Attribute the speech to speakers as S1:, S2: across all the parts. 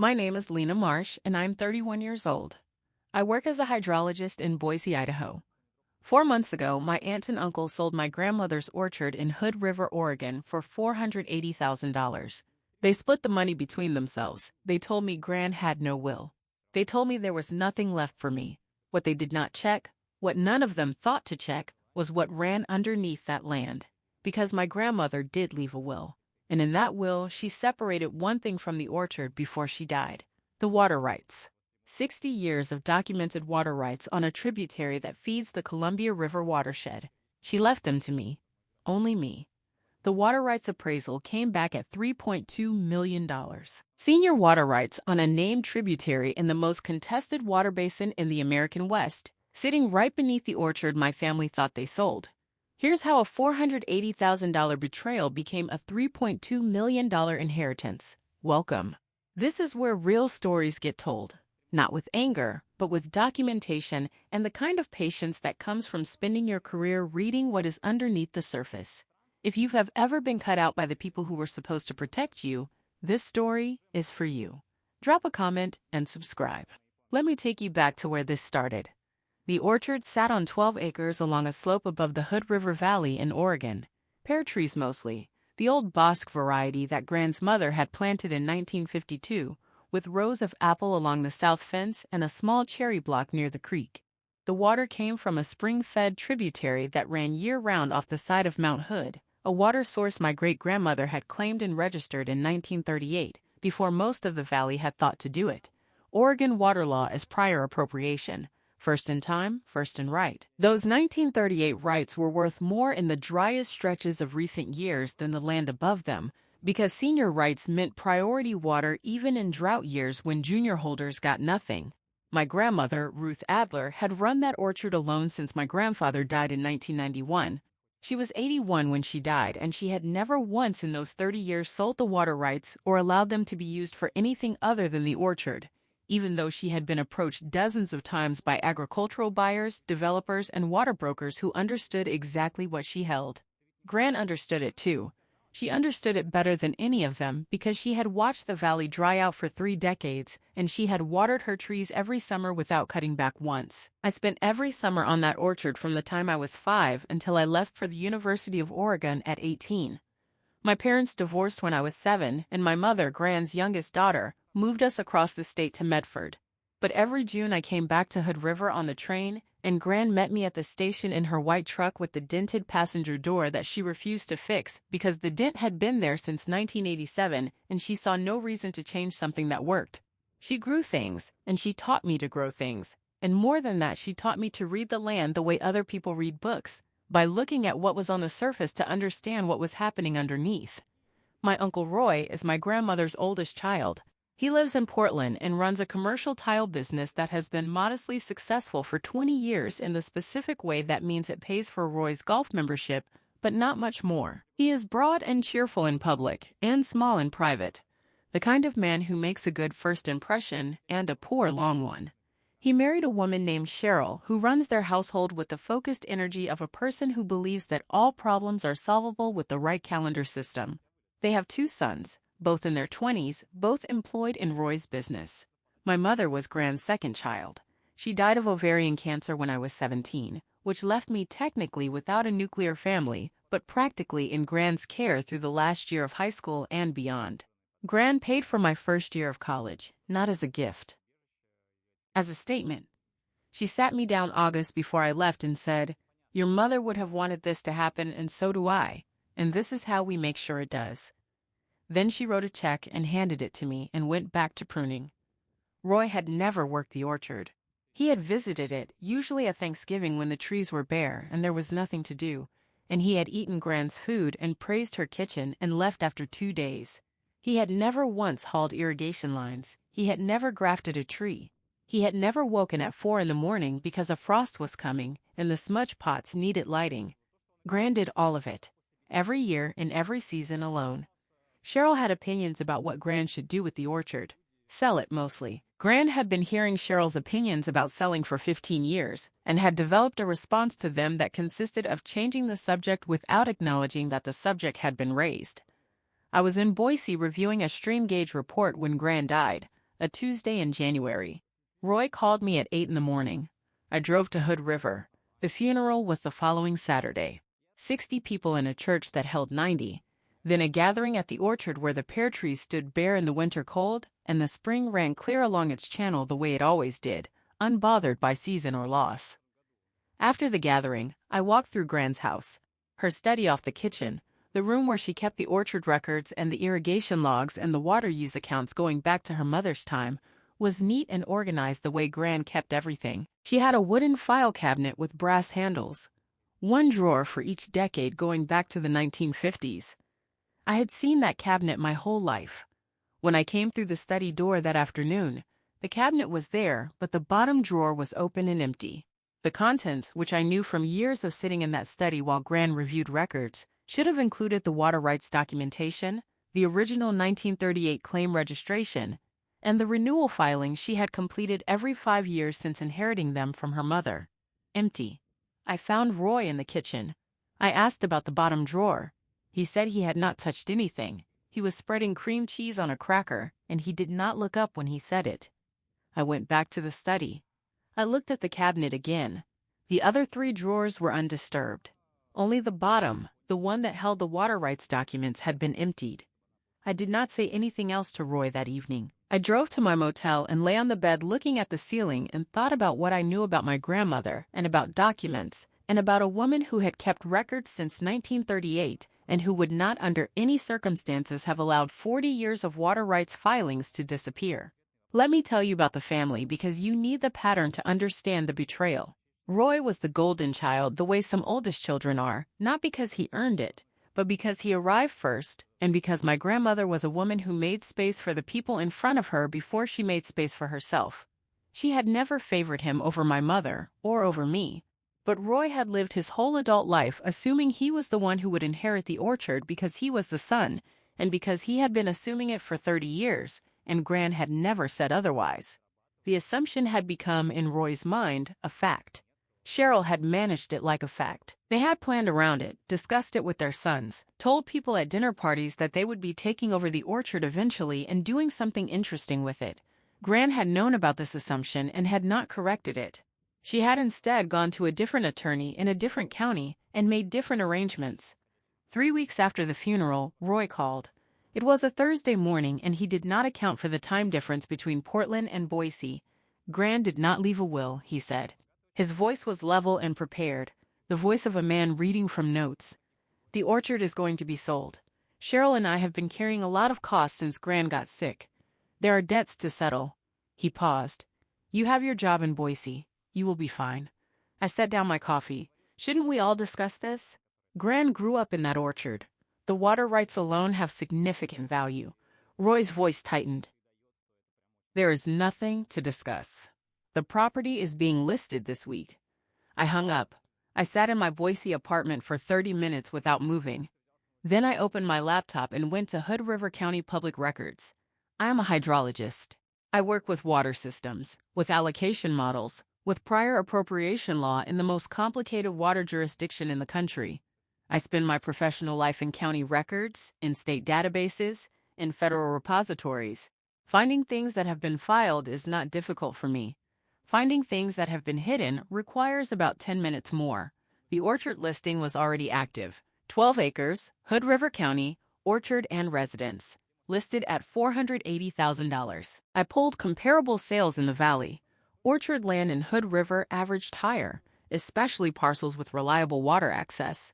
S1: My name is Lena Marsh, and I'm 31 years old. I work as a hydrologist in Boise, Idaho. 4 months ago, my aunt and uncle sold my grandmother's orchard in Hood River, Oregon for $480,000. They split the money between themselves. They told me Gran had no will. They told me there was nothing left for me. What they did not check, what none of them thought to check, was what ran underneath that land. Because my grandmother did leave a will. And in that will, she separated one thing from the orchard before she died: the water rights. 60 years of documented water rights on a tributary that feeds the Columbia River watershed. She left them to me. Only me. The water rights appraisal came back at $3.2 million. Senior water rights on a named tributary in the most contested water basin in the American West, sitting right beneath the orchard my family thought they sold. Here's how a $480,000 betrayal became a $3.2 million inheritance. Welcome. This is where real stories get told. Not with anger, but with documentation and the kind of patience that comes from spending your career reading what is underneath the surface. If you have ever been cut out by the people who were supposed to protect you, this story is for you. Drop a comment and subscribe. Let me take you back to where this started. The orchard sat on 12 acres along a slope above the Hood River Valley in Oregon. Pear trees mostly, the old Bosque variety that Gran's mother had planted in 1952, with rows of apple along the south fence and a small cherry block near the creek. The water came from a spring-fed tributary that ran year-round off the side of Mount Hood, a water source my great-grandmother had claimed and registered in 1938, before most of the valley had thought to do it. Oregon water law is prior appropriation. First in time, first in right. Those 1938 rights were worth more in the driest stretches of recent years than the land above them, because senior rights meant priority water even in drought years when junior holders got nothing. My grandmother, Ruth Adler, had run that orchard alone since my grandfather died in 1991. She was 81 when she died, and she had never once in those 30 years sold the water rights or allowed them to be used for anything other than the orchard, even though she had been approached dozens of times by agricultural buyers, developers, and water brokers who understood exactly what she held. Gran understood it too. She understood it better than any of them because she had watched the valley dry out for 3 decades, and she had watered her trees every summer without cutting back once. I spent every summer on that orchard from the time I was 5 until I left for the University of Oregon at 18. My parents divorced when I was 7, and my mother, Gran's youngest daughter, moved us across the state to Medford. But every June I came back to Hood River on the train, and Gran met me at the station in her white truck with the dented passenger door that she refused to fix because the dent had been there since 1987 and she saw no reason to change something that worked. She grew things, and she taught me to grow things. And more than that, she taught me to read the land the way other people read books, by looking at what was on the surface to understand what was happening underneath. My Uncle Roy is my grandmother's oldest child. He lives in Portland and runs a commercial tile business that has been modestly successful for 20 years in the specific way that means it pays for Roy's golf membership, but not much more. He is broad and cheerful in public and small in private, the kind of man who makes a good first impression and a poor long one. He married a woman named Cheryl who runs their household with the focused energy of a person who believes that all problems are solvable with the right calendar system. They have 2 sons, both in their 20s, both employed in Roy's business. My mother was Gran's second child. She died of ovarian cancer when I was 17, which left me technically without a nuclear family, but practically in Gran's care through the last year of high school and beyond. Gran paid for my first year of college, not as a gift, as a statement. She sat me down August before I left and said, "Your mother would have wanted this to happen, and so do I, and this is how we make sure it does." Then she wrote a check and handed it to me and went back to pruning. Roy had never worked the orchard. He had visited it, usually at Thanksgiving when the trees were bare and there was nothing to do, and he had eaten Gran's food and praised her kitchen and left after 2 days. He had never once hauled irrigation lines. He had never grafted a tree. He had never woken at 4 in the morning because a frost was coming and the smudge pots needed lighting. Gran did all of it, every year in every season alone. Cheryl had opinions about what Gran should do with the orchard. Sell it mostly. Gran had been hearing Cheryl's opinions about selling for 15 years and had developed a response to them that consisted of changing the subject without acknowledging that the subject had been raised. I was in Boise reviewing a stream gauge report when Gran died, a Tuesday in January. Roy called me at 8 in the morning. I drove to Hood River. The funeral was the following Saturday. 60 people in a church that held 90. Then a gathering at the orchard where the pear trees stood bare in the winter cold, and the spring ran clear along its channel the way it always did, unbothered by season or loss. After the gathering, I walked through Gran's house, her study off the kitchen, the room where she kept the orchard records and the irrigation logs and the water use accounts going back to her mother's time, was neat and organized the way Gran kept everything. She had a wooden file cabinet with brass handles, one drawer for each decade going back to the 1950s. I had seen that cabinet my whole life. When I came through the study door that afternoon, the cabinet was there, but the bottom drawer was open and empty. The contents, which I knew from years of sitting in that study while Gran reviewed records, should have included the water rights documentation, the original 1938 claim registration, and the renewal filing she had completed every 5 years since inheriting them from her mother. Empty. I found Roy in the kitchen. I asked about the bottom drawer. He said he had not touched anything. He was spreading cream cheese on a cracker, and he did not look up when he said it. I went back to the study. I looked at the cabinet again. The other 3 drawers were undisturbed. Only the bottom, the one that held the water rights documents, had been emptied. I did not say anything else to Roy that evening. I drove to my motel and lay on the bed looking at the ceiling and thought about what I knew about my grandmother and about documents and about a woman who had kept records since 1938 and who would not under any circumstances have allowed 40 years of water rights filings to disappear. Let me tell you about the family because you need the pattern to understand the betrayal. Roy was the golden child the way some oldest children are, not because he earned it, but because he arrived first, and because my grandmother was a woman who made space for the people in front of her before she made space for herself. She had never favored him over my mother, or over me. But Roy had lived his whole adult life assuming he was the one who would inherit the orchard because he was the son, and because he had been assuming it for 30 years, and Gran had never said otherwise. The assumption had become, in Roy's mind, a fact. Cheryl had managed it like a fact. They had planned around it, discussed it with their sons, told people at dinner parties that they would be taking over the orchard eventually and doing something interesting with it. Gran had known about this assumption and had not corrected it. She had instead gone to a different attorney in a different county and made different arrangements. 3 weeks after the funeral, Roy called. It was a Thursday morning and he did not account for the time difference between Portland and Boise. Gran did not leave a will, he said. His voice was level and prepared, the voice of a man reading from notes. The orchard is going to be sold. Cheryl and I have been carrying a lot of costs since Gran got sick. There are debts to settle. He paused. You have your job in Boise. You will be fine. I set down my coffee. Shouldn't we all discuss this? Gran grew up in that orchard. The water rights alone have significant value. Roy's voice tightened. There is nothing to discuss. The property is being listed this week. I hung up. I sat in my Boise apartment for 30 minutes without moving. Then I opened my laptop and went to Hood River County Public Records. I am a hydrologist. I work with water systems, with allocation models, with prior appropriation law in the most complicated water jurisdiction in the country. I spend my professional life in county records, in state databases, in federal repositories. Finding things that have been filed is not difficult for me. Finding things that have been hidden requires about 10 minutes more. The orchard listing was already active. 12 acres, Hood River County, orchard and residence, listed at $480,000. I pulled comparable sales in the valley. Orchard land in Hood River averaged higher, especially parcels with reliable water access.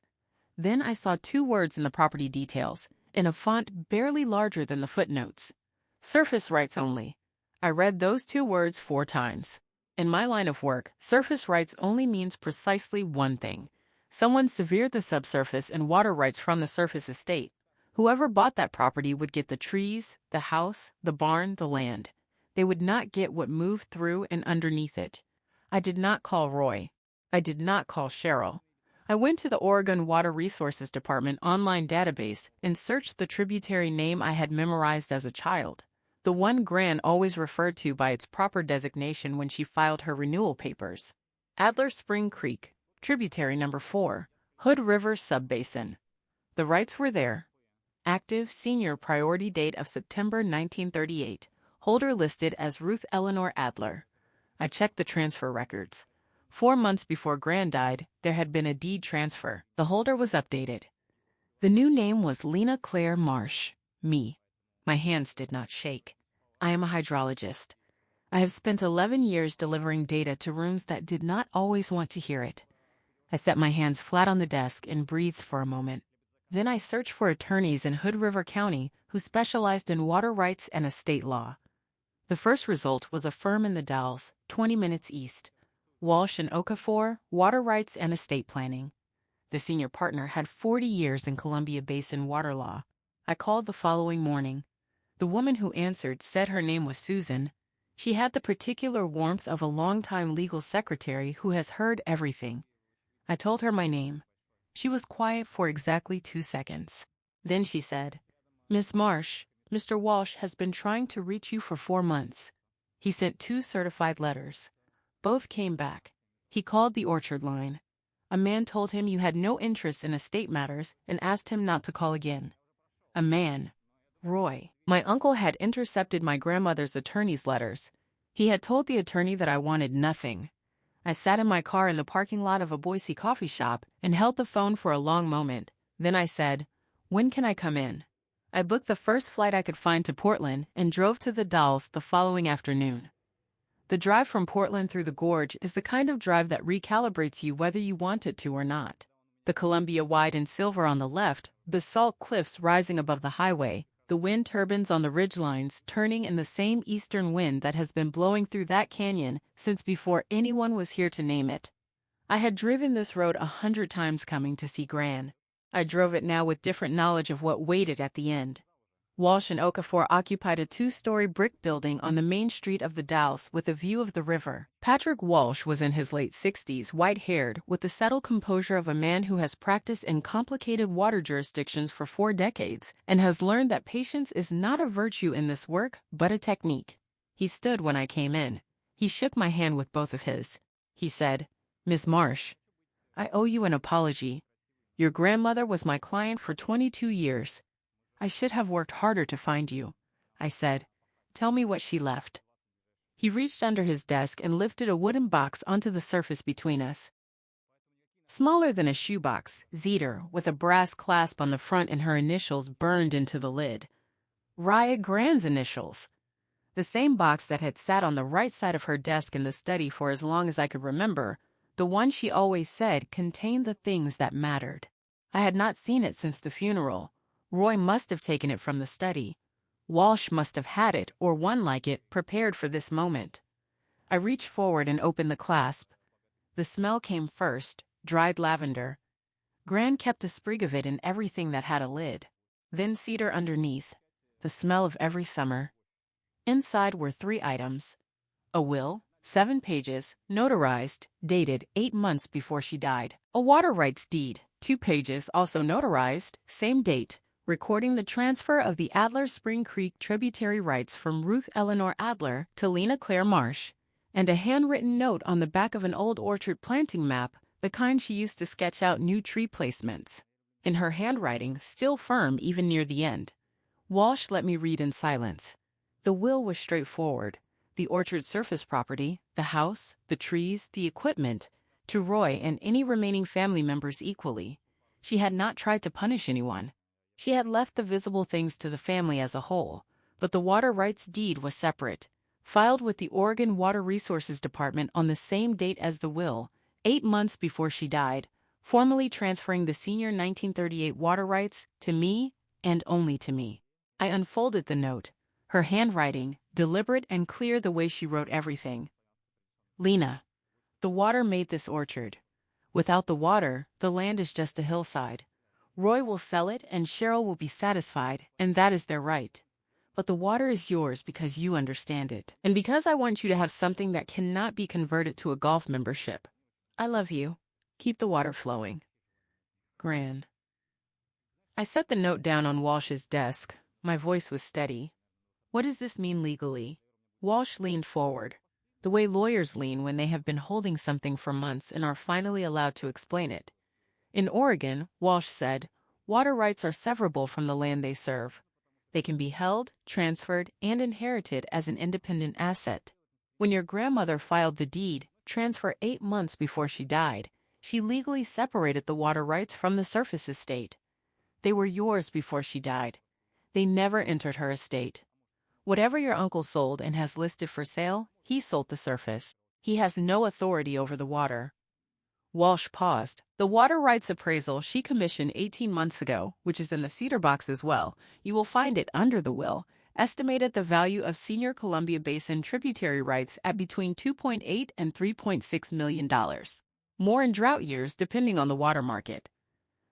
S1: Then I saw 2 words in the property details, in a font barely larger than the footnotes. Surface rights only. I read those 2 words 4 times. In my line of work, surface rights only means precisely one thing. Someone severed the subsurface and water rights from the surface estate. Whoever bought that property would get the trees, the house, the barn, the land. They would not get what moved through and underneath it. I did not call Roy. I did not call Cheryl. I went to the Oregon Water Resources Department online database and searched the tributary name I had memorized as a child. The one Gran always referred to by its proper designation when she filed her renewal papers. Adler Spring Creek, tributary number 4, Hood River Subbasin. The rights were there. Active senior priority date of September 1938. holder listed as Ruth Adler. I checked the transfer records. 4 months before Gran died, there had been a deed transfer. The holder was updated. The new name was Lena Marsh. Me. My hands did not shake. I am a hydrologist. I have spent 11 years delivering data to rooms that did not always want to hear it. I set my hands flat on the desk and breathed for a moment. Then I searched for attorneys in Hood River County who specialized in water rights and estate law. The first result was a firm in the Dalles, 20 minutes east. Walsh and Okafor, water rights and estate planning. The senior partner had 40 years in Columbia Basin water law. I called the following morning. The woman who answered said her name was Susan. She had the particular warmth of a longtime legal secretary who has heard everything. I told her my name. She was quiet for exactly 2 seconds. Then she said, "Miss Marsh, Mr. Walsh has been trying to reach you for 4 months. He sent 2 certified letters. Both came back. He called the Orchard line. A man told him you had no interest in estate matters and asked him not to call again. A man. Roy." My uncle had intercepted my grandmother's attorney's letters. He had told the attorney that I wanted nothing. I sat in my car in the parking lot of a Boise coffee shop and held the phone for a long moment. Then I said, "When can I come in?" I booked the first flight I could find to Portland and drove to the Dalles the following afternoon. The drive from Portland through the gorge is the kind of drive that recalibrates you whether you want it to or not. The Columbia wide and silver on the left, basalt cliffs rising above the highway, the wind turbines on the ridgelines turning in the same eastern wind that has been blowing through that canyon since before anyone was here to name it. I had driven this road 100 times coming to see Gran. I drove it now with different knowledge of what waited at the end. Walsh and Okafor occupied a 2-story brick building on the main street of the Dalles with a view of the river. Patrick Walsh was in his late 60s, white-haired, with the settled composure of a man who has practiced in complicated water jurisdictions for 4 decades and has learned that patience is not a virtue in this work, but a technique. He stood when I came in. He shook my hand with both of his. He said, "Miss Marsh, I owe you an apology. Your grandmother was my client for 22 years. I should have worked harder to find you." I said, "Tell me what she left." He reached under his desk and lifted a wooden box onto the surface between us. Smaller than a shoebox, Zeder, with a brass clasp on the front and her initials burned into the lid. Raya Gran's initials. The same box that had sat on the right side of her desk in the study for as long as I could remember, the one she always said contained the things that mattered. I had not seen it since the funeral. Roy must have taken it from the study. Walsh must have had it, or one like it, prepared for this moment. I reached forward and opened the clasp. The smell came first, dried lavender. Gran kept a sprig of it in everything that had a lid. Then cedar underneath, the smell of every summer. Inside were 3 items. A will, 7 pages, notarized, dated 8 months before she died. A water rights deed, 2 pages, also notarized, same date, recording the transfer of the Adler Spring Creek tributary rights from Ruth Adler to Lena Marsh, and a handwritten note on the back of an old orchard planting map, the kind she used to sketch out new tree placements. In her handwriting, still firm even near the end. Walsh let me read in silence. The will was straightforward. The orchard surface property, the house, the trees, the equipment, to Roy and any remaining family members equally. She had not tried to punish anyone. She had left the visible things to the family as a whole, but the water rights deed was separate, filed with the Oregon Water Resources Department on the same date as the will, 8 months before she died, formally transferring the senior 1938 water rights to me and only to me. I unfolded the note, her handwriting, deliberate and clear the way she wrote everything. "Lena, the water made this orchard. Without the water, the land is just a hillside. Roy will sell it and Cheryl will be satisfied, and that is their right. But the water is yours because you understand it. And because I want you to have something that cannot be converted to a golf membership. I love you. Keep the water flowing. Gran." I set the note down on Walsh's desk. My voice was steady. "What does this mean legally?" Walsh leaned forward, the way lawyers lean when they have been holding something for months and are finally allowed to explain it. In Oregon, Walsh said, water rights are severable from the land they serve. They can be held, transferred, and inherited as an independent asset. When your grandmother filed the deed transfer 8 months before she died, she legally separated the water rights from the surface estate. They were yours before she died. They never entered her estate. Whatever your uncle sold and has listed for sale, he sold the surface. He has no authority over the water. Walsh paused. The water rights appraisal she commissioned 18 months ago, which is in the cedar box as well, you will find it under the will, estimated the value of senior Columbia Basin tributary rights at between $2.8 and $3.6 million. More in drought years depending on the water market.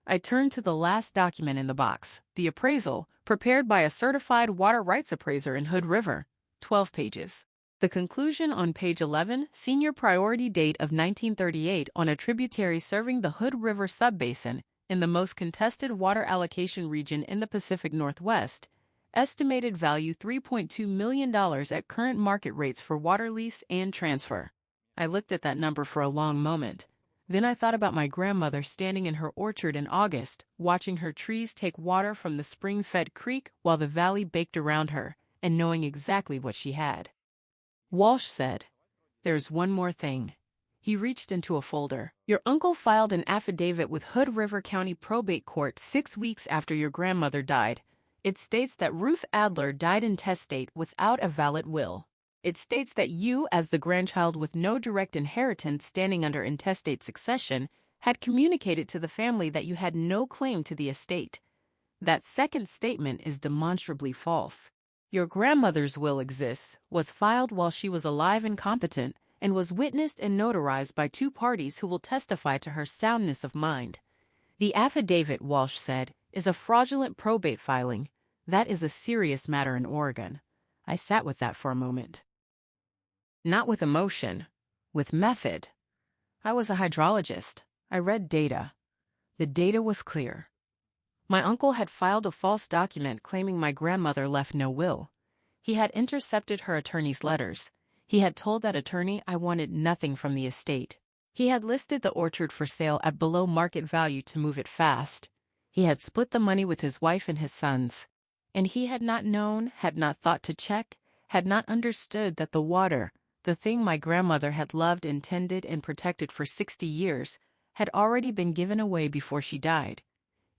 S1: I turned to the last document in the box, the appraisal, prepared by a certified water rights appraiser in Hood River, 12 pages. The conclusion on page 11, senior priority date of 1938 on a tributary serving the Hood River subbasin in the most contested water allocation region in the Pacific Northwest, estimated value $3.2 million at current market rates for water lease and transfer. I looked at that number for a long moment. Then I thought about my grandmother standing in her orchard in August, watching her trees take water from the spring-fed creek while the valley baked around her, and knowing exactly what she had. Walsh said, "There's one more thing." He reached into a folder. Your uncle filed an affidavit with Hood River County Probate Court 6 weeks after your grandmother died. It states that Ruth Adler died intestate without a valid will. It states that you, as the grandchild with no direct inheritance standing under intestate succession, had communicated to the family that you had no claim to the estate. That second statement is demonstrably false. Your grandmother's will exists, was filed while she was alive and competent, and was witnessed and notarized by 2 parties who will testify to her soundness of mind. The affidavit, Walsh said, is a fraudulent probate filing. That is a serious matter in Oregon. I sat with that for a moment. Not with emotion, with method. I was a hydrologist. I read data. The data was clear. My uncle had filed a false document claiming my grandmother left no will. He had intercepted her attorney's letters. He had told that attorney I wanted nothing from the estate. He had listed the orchard for sale at below market value to move it fast. He had split the money with his wife and his sons. And he had not known, had not thought to check, had not understood that the water, the thing my grandmother had loved and tended and protected for 60 years, had already been given away before she died.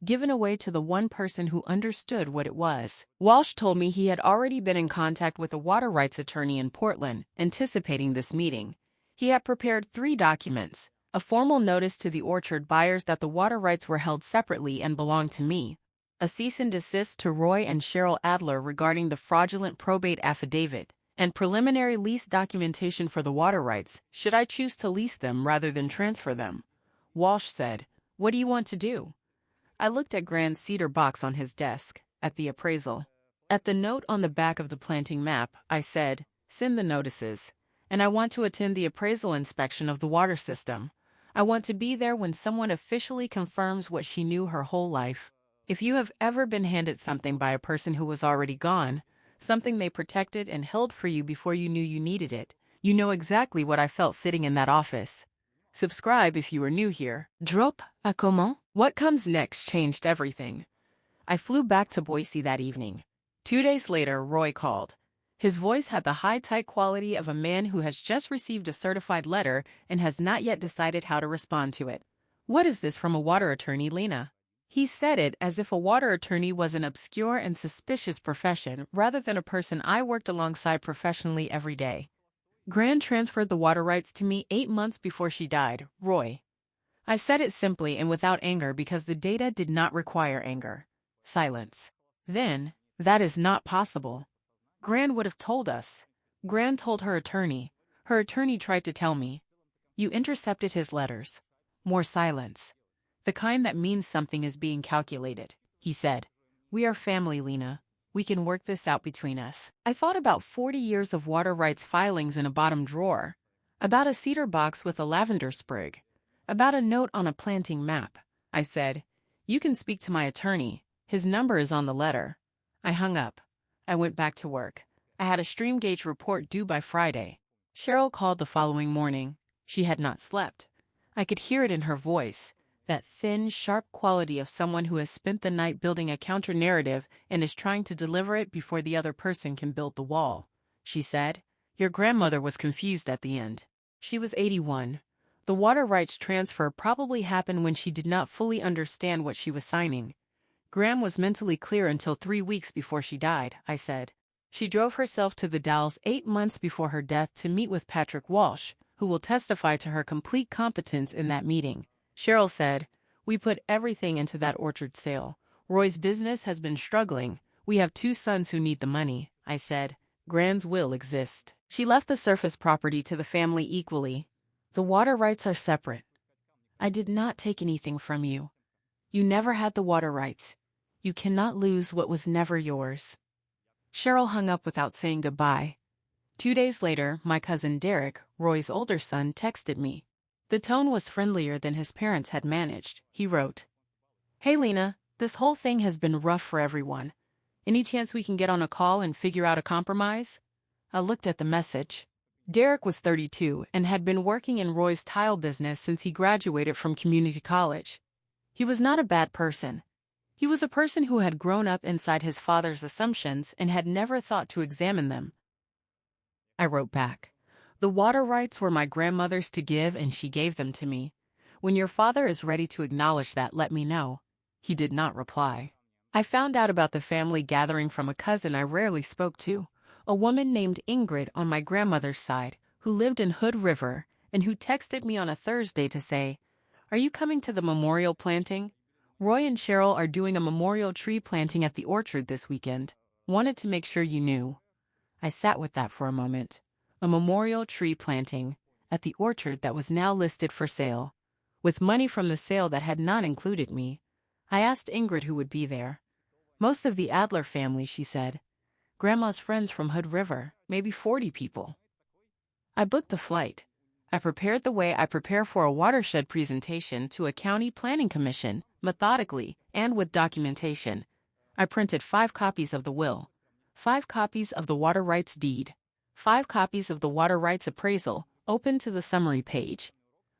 S1: Given away to the one person who understood what it was. Walsh told me he had already been in contact with a water rights attorney in Portland, anticipating this meeting. He had prepared 3 documents, a formal notice to the orchard buyers that the water rights were held separately and belonged to me, a cease and desist to Roy and Cheryl Adler regarding the fraudulent probate affidavit, and preliminary lease documentation for the water rights, should I choose to lease them rather than transfer them. Walsh said, "What do you want to do?" I looked at Grand's cedar box on his desk, at the appraisal. At the note on the back of the planting map, I said, "Send the notices. And I want to attend the appraisal inspection of the water system. I want to be there when someone officially confirms what she knew her whole life." If you have ever been handed something by a person who was already gone, something they protected and held for you before you knew you needed it, you know exactly what I felt sitting in that office. Subscribe if you are new here. Drop a comment. What comes next changed everything. I flew back to Boise that evening. 2 days later, Roy called. His voice had the high-tech quality of a man who has just received a certified letter and has not yet decided how to respond to it. "What is this from a water attorney, Lena?" He said it as if a water attorney was an obscure and suspicious profession rather than a person I worked alongside professionally every day. "Gran transferred the water rights to me 8 months before she died, Roy." I said it simply and without anger because the data did not require anger. Silence. "Then, that is not possible. Gran would have told us." Gran told her attorney. Her attorney tried to tell me. "You intercepted his letters." More silence. "The kind that means something is being calculated," he said. "We are family, Lena. We can work this out between us." I thought about 40 years of water rights filings in a bottom drawer, about a cedar box with a lavender sprig, about a note on a planting map. I said, "You can speak to my attorney. His number is on the letter." I hung up. I went back to work. I had a stream gauge report due by Friday. Cheryl called the following morning. She had not slept. I could hear it in her voice. That thin, sharp quality of someone who has spent the night building a counter-narrative and is trying to deliver it before the other person can build the wall, she said. Your grandmother was confused at the end. She was 81. The water rights transfer probably happened when she did not fully understand what she was signing. Gram was mentally clear until 3 weeks before she died, I said. She drove herself to the Dalles 8 months before her death to meet with Patrick Walsh, who will testify to her complete competence in that meeting. Cheryl said, we put everything into that orchard sale. Roy's business has been struggling. We have 2 sons who need the money, I said. Gran's will exists. She left the surface property to the family equally. The water rights are separate. I did not take anything from you. You never had the water rights. You cannot lose what was never yours. Cheryl hung up without saying goodbye. 2 days later, my cousin Derek, Roy's older son, texted me. The tone was friendlier than his parents had managed. He wrote, Hey Lena, this whole thing has been rough for everyone. Any chance we can get on a call and figure out a compromise? I looked at the message. Derek was 32 and had been working in Roy's tile business since he graduated from community college. He was not a bad person. He was a person who had grown up inside his father's assumptions and had never thought to examine them. I wrote back. The water rights were my grandmother's to give and she gave them to me. When your father is ready to acknowledge that, let me know. He did not reply. I found out about the family gathering from a cousin I rarely spoke to, a woman named Ingrid on my grandmother's side, who lived in Hood River and who texted me on a Thursday to say, Are you coming to the memorial planting? Roy and Cheryl are doing a memorial tree planting at the orchard this weekend. Wanted to make sure you knew. I sat with that for a moment. A memorial tree planting at the orchard that was now listed for sale. With money from the sale that had not included me, I asked Ingrid who would be there. Most of the Adler family, she said. Grandma's friends from Hood River, maybe 40 people. I booked a flight. I prepared the way I prepare for a watershed presentation to a county planning commission, methodically and with documentation. I printed 5 copies of the will, 5 copies of the water rights deed, 5 copies of the water rights appraisal, open to the summary page,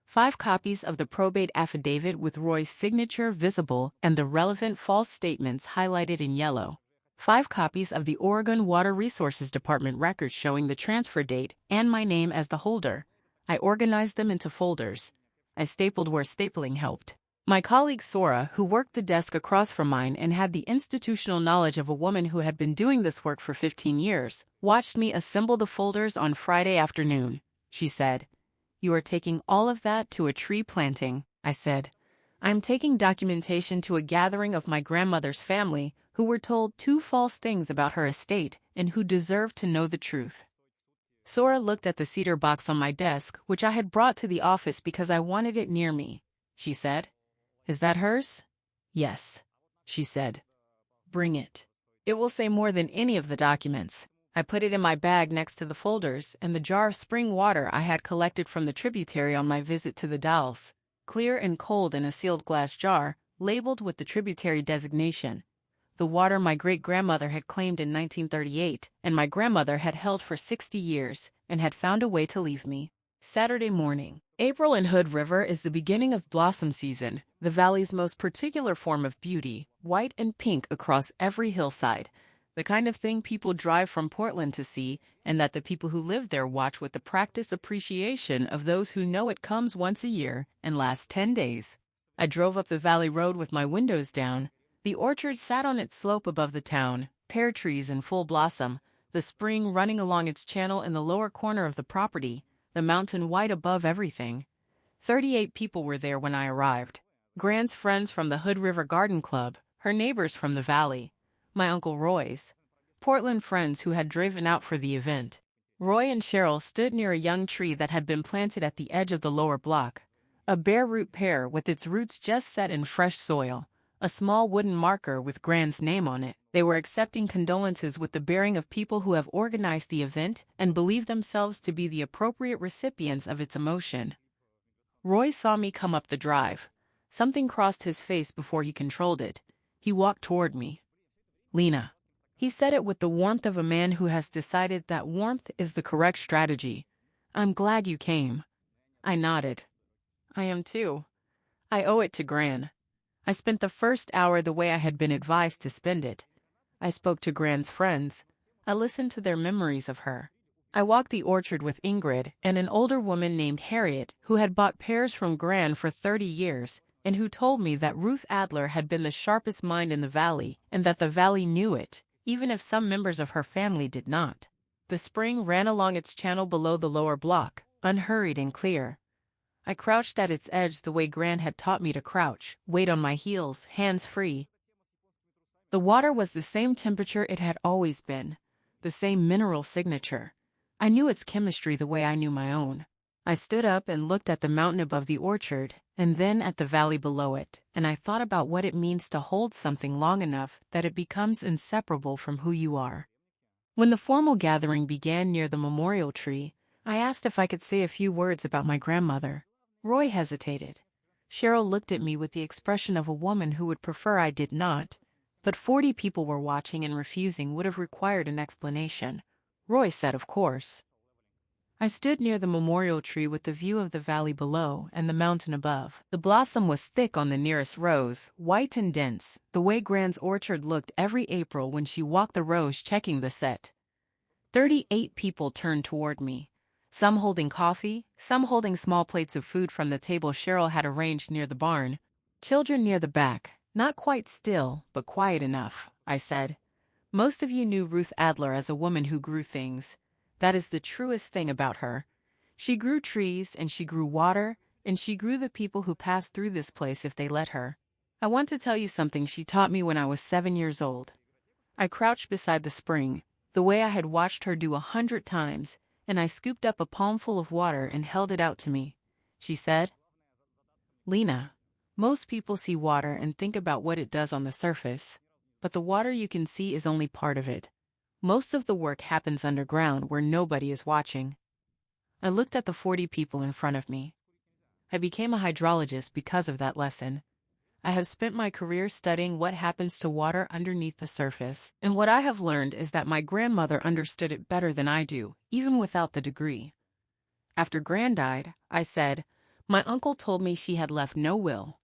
S1: 5 copies of the probate affidavit with Roy's signature visible and the relevant false statements highlighted in yellow, 5 copies of the Oregon Water Resources Department records showing the transfer date and my name as the holder. I organized them into folders. I stapled where stapling helped. My colleague Sora, who worked the desk across from mine and had the institutional knowledge of a woman who had been doing this work for 15 years, watched me assemble the folders on Friday afternoon. She said, You are taking all of that to a tree planting. I said, I'm taking documentation to a gathering of my grandmother's family who were told 2 false things about her estate and who deserve to know the truth. Sora looked at the cedar box on my desk, which I had brought to the office because I wanted it near me. She said, Is that hers? Yes, she said. Bring it. It will say more than any of the documents. I put it in my bag next to the folders and the jar of spring water I had collected from the tributary on my visit to the Dalles, clear and cold in a sealed glass jar, labeled with the tributary designation. The water my great-grandmother had claimed in 1938 and my grandmother had held for 60 years and had found a way to leave me. Saturday morning. April in Hood River is the beginning of blossom season, the valley's most particular form of beauty, white and pink across every hillside, the kind of thing people drive from Portland to see and that the people who live there watch with the practiced appreciation of those who know it comes once a year and lasts 10 days. I drove up the valley road with my windows down. The orchard sat on its slope above the town, pear trees in full blossom, the spring running along its channel in the lower corner of the property, the mountain white above everything. 38 people were there when I arrived. Gran's friends from the Hood River Garden Club, her neighbors from the valley, my Uncle Roy's, Portland friends who had driven out for the event. Roy and Cheryl stood near a young tree that had been planted at the edge of the lower block, a bare root pear with its roots just set in fresh soil. A small wooden marker with Gran's name on it. They were accepting condolences with the bearing of people who have organized the event and believe themselves to be the appropriate recipients of its emotion. Roy saw me come up the drive. Something crossed his face before he controlled it. He walked toward me. Lena. He said it with the warmth of a man who has decided that warmth is the correct strategy. I'm glad you came. I nodded. I am too. I owe it to Gran. I spent the first hour the way I had been advised to spend it. I spoke to Gran's friends. I listened to their memories of her. I walked the orchard with Ingrid and an older woman named Harriet who had bought pears from Gran for 30 years and who told me that Ruth Adler had been the sharpest mind in the valley and that the valley knew it, even if some members of her family did not. The spring ran along its channel below the lower block, unhurried and clear. I crouched at its edge the way Gran had taught me to crouch, weight on my heels, hands free. The water was the same temperature it had always been, the same mineral signature. I knew its chemistry the way I knew my own. I stood up and looked at the mountain above the orchard, and then at the valley below it, and I thought about what it means to hold something long enough that it becomes inseparable from who you are. When the formal gathering began near the memorial tree, I asked if I could say a few words about my grandmother. Roy hesitated. Cheryl looked at me with the expression of a woman who would prefer I did not, but 40 people were watching and refusing would have required an explanation. Roy said, of course. I stood near the memorial tree with the view of the valley below and the mountain above. The blossom was thick on the nearest rose, white and dense, the way Gran's orchard looked every April when she walked the rows checking the set. 38 people turned toward me, some holding coffee, some holding small plates of food from the table Cheryl had arranged near the barn. Children near the back, not quite still, but quiet enough, I said. Most of you knew Ruth Adler as a woman who grew things. That is the truest thing about her. She grew trees, and she grew water, and she grew the people who passed through this place if they let her. I want to tell you something she taught me when I was 7 years old. I crouched beside the spring, the way I had watched her do 100 times, and I scooped up a palmful of water and held it out to me. She said, "Lena, most people see water and think about what it does on the surface, but the water you can see is only part of it. Most of the work happens underground where nobody is watching." I looked at the 40 people in front of me. I became a hydrologist because of that lesson. I have spent my career studying what happens to water underneath the surface, and what I have learned is that my grandmother understood it better than I do, even without the degree. After Gran died, I said, "My uncle told me she had left no will."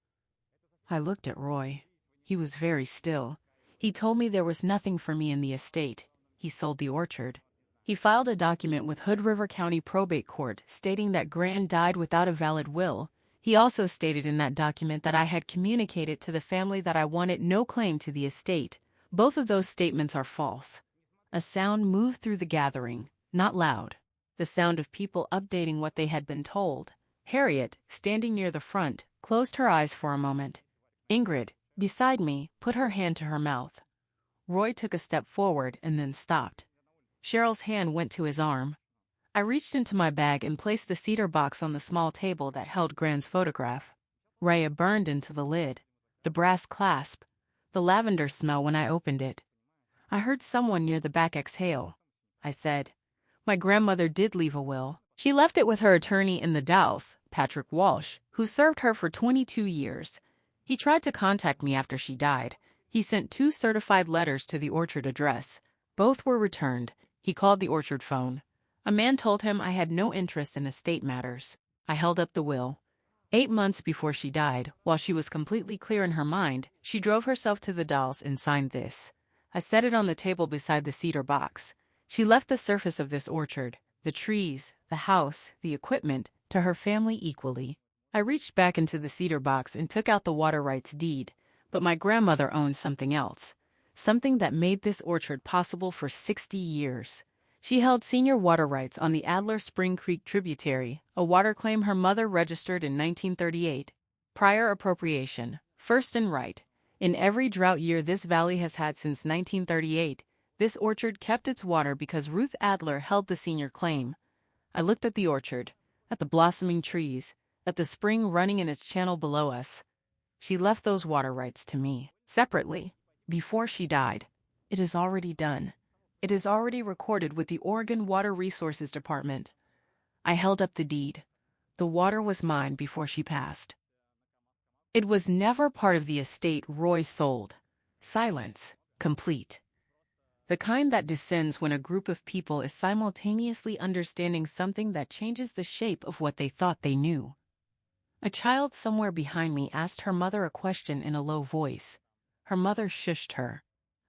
S1: I looked at Roy. He was very still. He told me there was nothing for me in the estate. He sold the orchard. He filed a document with Hood River County Probate Court stating that Gran died without a valid will. He also stated in that document that I had communicated to the family that I wanted no claim to the estate. Both of those statements are false. A sound moved through the gathering, not loud. The sound of people updating what they had been told. Harriet, standing near the front, closed her eyes for a moment. Ingrid, beside me, put her hand to her mouth. Roy took a step forward and then stopped. Cheryl's hand went to his arm. I reached into my bag and placed the cedar box on the small table that held Gran's photograph. Rhea burned into the lid, the brass clasp, the lavender smell when I opened it. I heard someone near the back exhale. I said, "My grandmother did leave a will. She left it with her attorney in the Dalles, Patrick Walsh, who served her for 22 years. He tried to contact me after she died. He sent 2 certified letters to the orchard address. Both were returned. He called the orchard phone. A man told him I had no interest in estate matters. I held up the will. 8 months before she died, while she was completely clear in her mind, she drove herself to the Dalles and signed this. I set it on the table beside the cedar box. She left the surface of this orchard, the trees, the house, the equipment, to her family equally. I reached back into the cedar box and took out the water rights deed, but my grandmother owned something else, something that made this orchard possible for 60 years. She held senior water rights on the Adler Spring Creek tributary, a water claim her mother registered in 1938. Prior appropriation, first and right. In every drought year this valley has had since 1938, this orchard kept its water because Ruth Adler held the senior claim. I looked at the orchard, at the blossoming trees, at the spring running in its channel below us. She left those water rights to me, separately, before she died. It is already done. It is already recorded with the Oregon Water Resources Department. I held up the deed. The water was mine before she passed. It was never part of the estate Roy sold. Silence, complete. The kind that descends when a group of people is simultaneously understanding something that changes the shape of what they thought they knew. A child somewhere behind me asked her mother a question in a low voice. Her mother shushed her.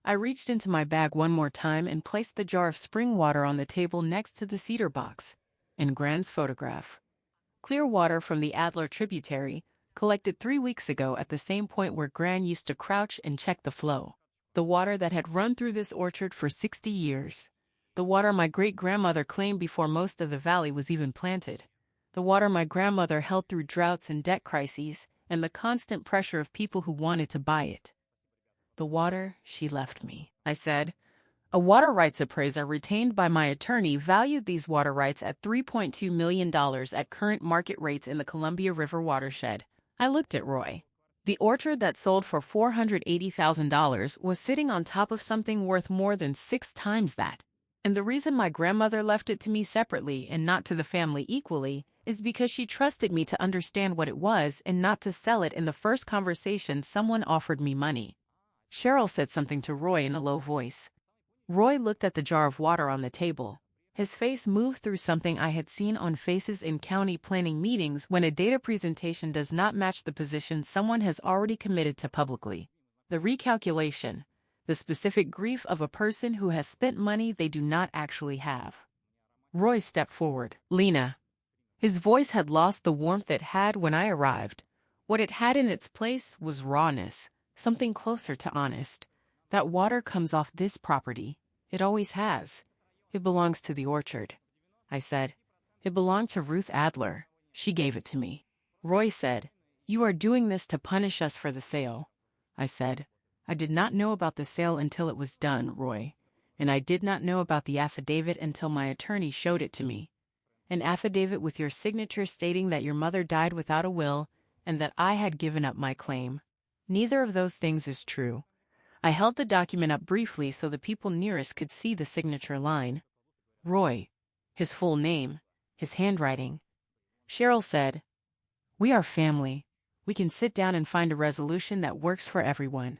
S1: I reached into my bag one more time and placed the jar of spring water on the table next to the cedar box and Gran's photograph. Clear water from the Adler tributary, collected 3 weeks ago at the same point where Gran used to crouch and check the flow. The water that had run through this orchard for 60 years. The water my great-grandmother claimed before most of the valley was even planted. The water my grandmother held through droughts and debt crises, and the constant pressure of people who wanted to buy it. The water she left me, I said. A water rights appraiser retained by my attorney valued these water rights at $3.2 million at current market rates in the Columbia River watershed. I looked at Roy. The orchard that sold for $480,000 was sitting on top of something worth more than 6 times that. And the reason my grandmother left it to me separately and not to the family equally is because she trusted me to understand what it was and not to sell it in the first conversation someone offered me money. Cheryl said something to Roy in a low voice. Roy looked at the jar of water on the table. His face moved through something I had seen on faces in county planning meetings when a data presentation does not match the position someone has already committed to publicly. The recalculation, the specific grief of a person who has spent money they do not actually have. Roy stepped forward. Lena. His voice had lost the warmth it had when I arrived. What it had in its place was rawness, something closer to honest. That water comes off this property. It always has. It belongs to the orchard. I said. It belonged to Ruth Adler. She gave it to me. Roy said, "You are doing this to punish us for the sale." I said, "I did not know about the sale until it was done, Roy. And I did not know about the affidavit until my attorney showed it to me. An affidavit with your signature stating that your mother died without a will and that I had given up my claim. Neither of those things is true." I held the document up briefly so the people nearest could see the signature line. Roy. His full name. His handwriting. Cheryl said, "We are family. We can sit down and find a resolution that works for everyone."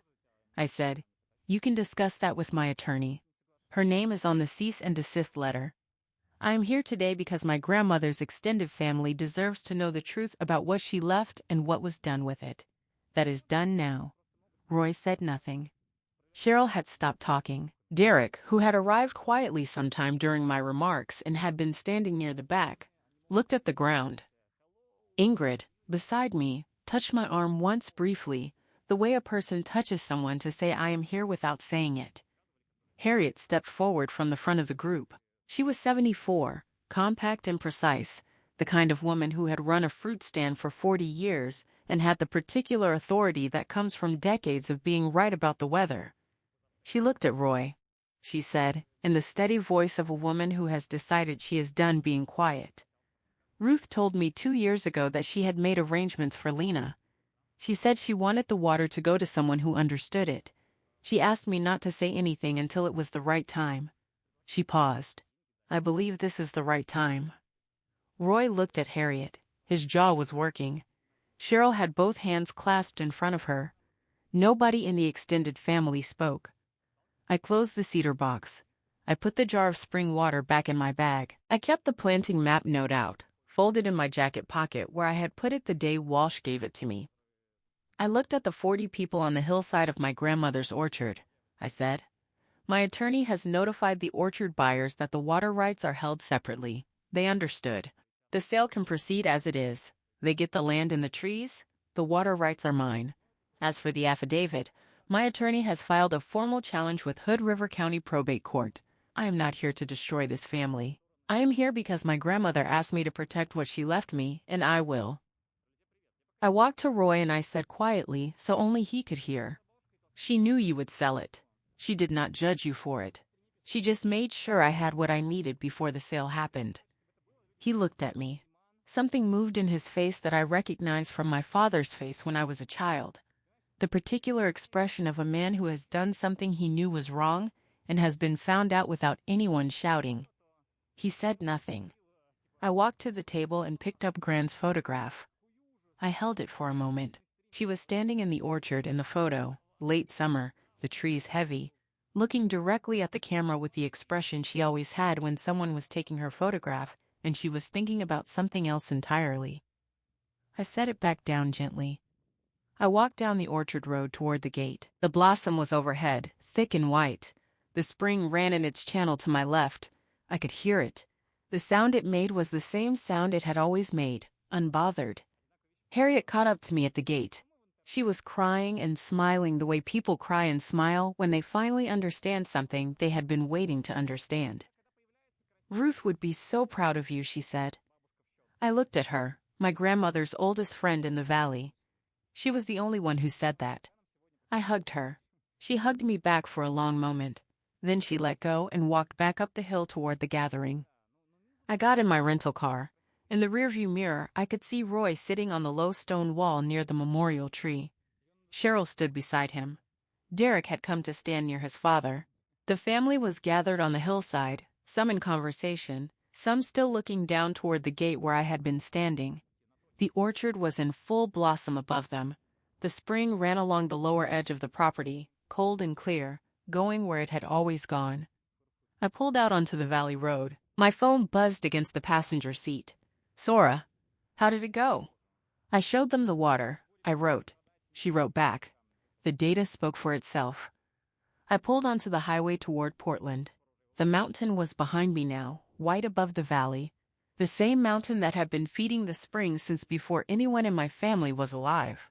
S1: I said, "You can discuss that with my attorney. Her name is on the cease and desist letter. I am here today because my grandmother's extended family deserves to know the truth about what she left and what was done with it. That is done now." Roy said nothing. Cheryl had stopped talking. Derek, who had arrived quietly sometime during my remarks and had been standing near the back, looked at the ground. Ingrid, beside me, touched my arm once briefly, the way a person touches someone to say I am here without saying it. Harriet stepped forward from the front of the group. She was 74, compact and precise, the kind of woman who had run a fruit stand for 40 years and had the particular authority that comes from decades of being right about the weather. She looked at Roy. She said, in the steady voice of a woman who has decided she is done being quiet. "Ruth told me 2 years ago that she had made arrangements for Lena. She said she wanted the water to go to someone who understood it. She asked me not to say anything until it was the right time." She paused. "I believe this is the right time." Roy looked at Harriet. His jaw was working. Cheryl had both hands clasped in front of her. Nobody in the extended family spoke. I closed the cedar box. I put the jar of spring water back in my bag. I kept the planting map note out, folded in my jacket pocket where I had put it the day Walsh gave it to me. I looked at the 40 people on the hillside of my grandmother's orchard. I said, "My attorney has notified the orchard buyers that the water rights are held separately. They understood. The sale can proceed as it is. They get the land and the trees. The water rights are mine. As for the affidavit, my attorney has filed a formal challenge with Hood River County Probate Court. I am not here to destroy this family. I am here because my grandmother asked me to protect what she left me, and I will." I walked to Roy and I said quietly, so only he could hear, "She knew you would sell it. She did not judge you for it. She just made sure I had what I needed before the sale happened." He looked at me. Something moved in his face that I recognized from my father's face when I was a child. The particular expression of a man who has done something he knew was wrong and has been found out without anyone shouting. He said nothing. I walked to the table and picked up Gran's photograph. I held it for a moment. She was standing in the orchard in the photo, late summer, the trees heavy, looking directly at the camera with the expression she always had when someone was taking her photograph and she was thinking about something else entirely. I set it back down gently. I walked down the orchard road toward the gate. The blossom was overhead, thick and white. The spring ran in its channel to my left. I could hear it. The sound it made was the same sound it had always made, unbothered. Harriet caught up to me at the gate. She was crying and smiling the way people cry and smile when they finally understand something they had been waiting to understand. "Ruth would be so proud of you," she said. I looked at her, my grandmother's oldest friend in the valley. She was the only one who said that. I hugged her. She hugged me back for a long moment. Then she let go and walked back up the hill toward the gathering. I got in my rental car. In the rearview mirror, I could see Roy sitting on the low stone wall near the memorial tree. Cheryl stood beside him. Derek had come to stand near his father. The family was gathered on the hillside, some in conversation, some still looking down toward the gate where I had been standing. The orchard was in full blossom above them. The spring ran along the lower edge of the property, cold and clear, going where it had always gone. I pulled out onto the valley road. My phone buzzed against the passenger seat. "Sora, how did it go?" I showed them the water. I wrote. She wrote back. The data spoke for itself. I pulled onto the highway toward Portland. The mountain was behind me now, white above the valley. The same mountain that had been feeding the spring since before anyone in my family was alive.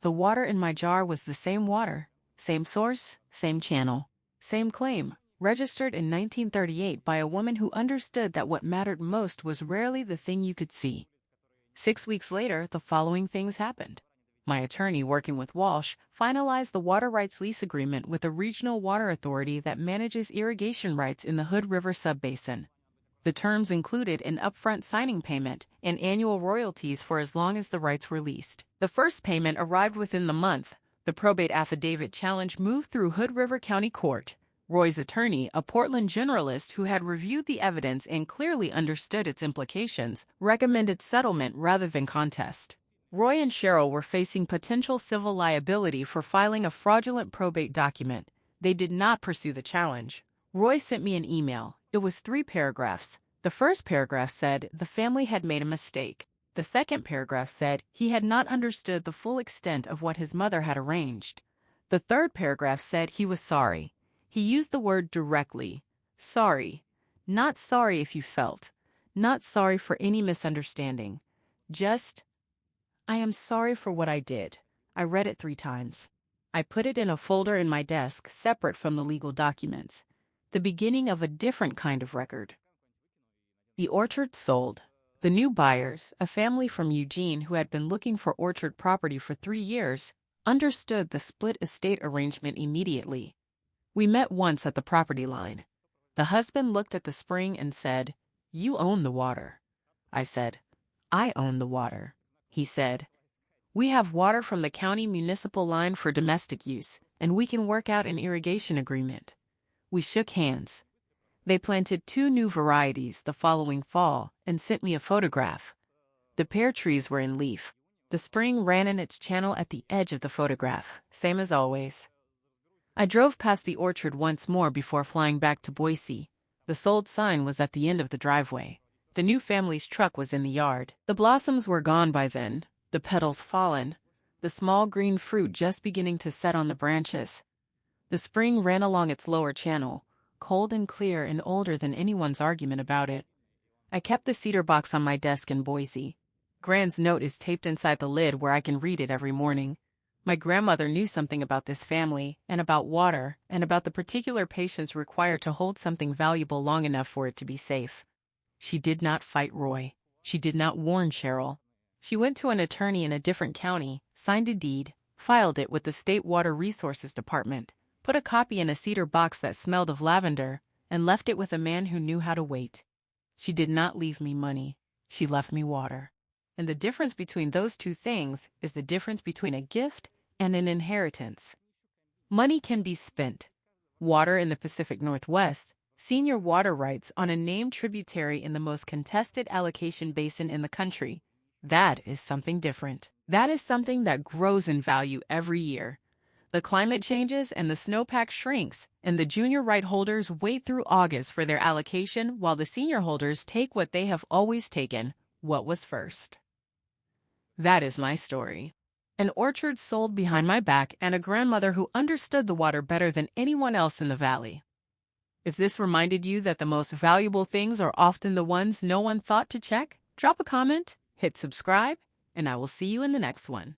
S1: The water in my jar was the same water, same source, same channel, same claim, registered in 1938 by a woman who understood that what mattered most was rarely the thing you could see. 6 weeks later, the following things happened. My attorney, working with Walsh, finalized the water rights lease agreement with a regional water authority that manages irrigation rights in the Hood River subbasin. The terms included an upfront signing payment and annual royalties for as long as the rights were leased. The first payment arrived within the month. The probate affidavit challenge moved through Hood River County Court. Roy's attorney, a Portland generalist who had reviewed the evidence and clearly understood its implications, recommended settlement rather than contest. Roy and Cheryl were facing potential civil liability for filing a fraudulent probate document. They did not pursue the challenge. Roy sent me an email. It was 3 paragraphs. The first paragraph said the family had made a mistake. The second paragraph said he had not understood the full extent of what his mother had arranged. The third paragraph said he was sorry. He used the word directly. Sorry. Not sorry if you felt. Not sorry for any misunderstanding. Just, "I am sorry for what I did." I read it 3 times. I put it in a folder in my desk, separate from the legal documents. The beginning of a different kind of record. The orchard sold. The new buyers, a family from Eugene who had been looking for orchard property for 3 years, understood the split estate arrangement immediately. We met once at the property line. The husband looked at the spring and said, "You own the water." I said, "I own the water." He said, "We have water from the county municipal line for domestic use, and we can work out an irrigation agreement." We shook hands. They planted 2 new varieties the following fall and sent me a photograph. The pear trees were in leaf. The spring ran in its channel at the edge of the photograph, same as always. I drove past the orchard once more before flying back to Boise. The sold sign was at the end of the driveway. The new family's truck was in the yard. The blossoms were gone by then, the petals fallen, the small green fruit just beginning to set on the branches. The spring ran along its lower channel, cold and clear and older than anyone's argument about it. I kept the cedar box on my desk in Boise. Gran's note is taped inside the lid where I can read it every morning. My grandmother knew something about this family, and about water, and about the particular patience required to hold something valuable long enough for it to be safe. She did not fight Roy. She did not warn Cheryl. She went to an attorney in a different county, signed a deed, filed it with the State Water Resources Department, put a copy in a cedar box that smelled of lavender, and left it with a man who knew how to wait. She did not leave me money. She left me water. And the difference between those 2 things is the difference between a gift and an inheritance. Money can be spent. Water in the Pacific Northwest, senior water rights on a named tributary in the most contested allocation basin in the country. That is something different. That is something that grows in value every year. The climate changes and the snowpack shrinks, and the junior right holders wait through August for their allocation while the senior holders take what they have always taken, what was first. That is my story. An orchard sold behind my back and a grandmother who understood the water better than anyone else in the valley. If this reminded you that the most valuable things are often the ones no one thought to check, drop a comment, hit subscribe, and I will see you in the next one.